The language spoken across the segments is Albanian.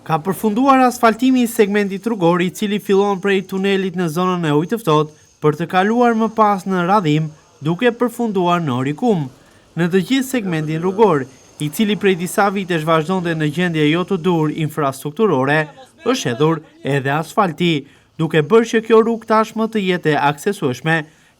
Ka përfunduar asfaltimi i segmentit rrugor i cili fillon prej tunelit në zonën e Ujë të Ftohtë për të kaluar më pas në Radhim, duke përfunduar në Orikum. Në të gjithë segmentin rrugor, i cili prej disa vitesh vazhdonte në gjendje jo të dur infrastrukturore, është hedhur edhe asfalti, duke bërë që kjo rrugë tashmë të jetë aksesueshme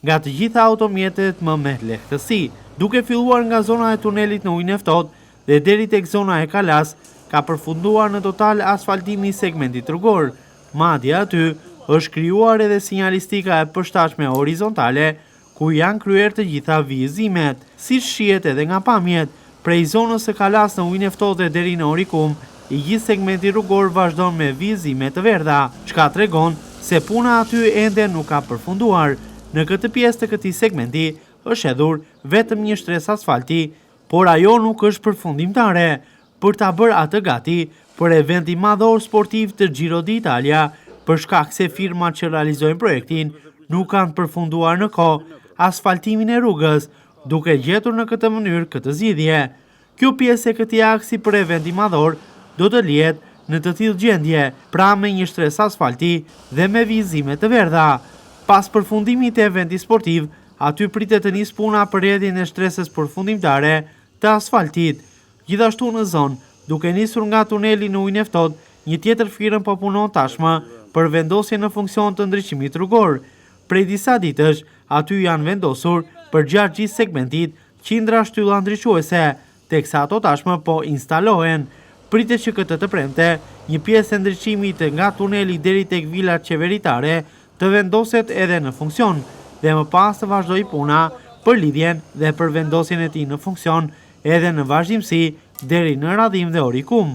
nga të gjitha automjetet më me lehtësi. Duke filluar nga zona e tunelit në Ujin e Ftohtë dhe deri tek zona e Kalas, ka përfunduar në total asfaltimi i segmentit rrugor. Madje aty është krijuar edhe sinjalistika e përshtatshme horizontale, ku janë kryer të gjitha vijizimet. Siç shihet edhe nga pamjet, prej zonës së Kalas në Ujin e Ftohtë deri në Orikum, i gjithë segmenti rrugor vazhdon me vijizime të verdha, çka tregon se puna aty ende nuk ka përfunduar. Në këtë pjesë të këtij segmenti është hedhur vetëm një shtresë asfalti, por ajo nuk është përfundimtare për ta bërë atë gati për eventin madhor sportiv të Giro d'Italia, për shkak se firmat që realizojnë projektin nuk kanë përfunduar në kohë asfaltimin e rrugës, duke gjetur në këtë mënyrë këtë zgjidhje. Kjo pjesë e këtij aksi për eventin madhor do të lihet në të tillë gjendje, pra me një shtresë asfalti dhe me vijizime të verdha. Pas përfundimit të eventit sportiv, aty pritet të nisë puna për rrjedhjen e shtresës përfundimtare të asfaltit. Gjithashtu në zonë, duke nisur nga tuneli në Ujin e Ftohtë, një tjetër firmë po punon tashmë për vendosje në funksion të ndriçimit rrugor. Prej disa ditësh, aty janë vendosur për gjatë gjithë segmentit qindra shtylla ndriçuese, teksa ato tashmë po instalohen. Pritet që këtë të premte, një pjesë e ndriçimit nga tuneli deri tek vilat qeveritare të vendoset edhe në funksion, dhe më pas të vazhdojë puna për lidhjen dhe për vendosjen e tij në funksion edhe në vazhdimsi deri në Radhim dhe Orikum.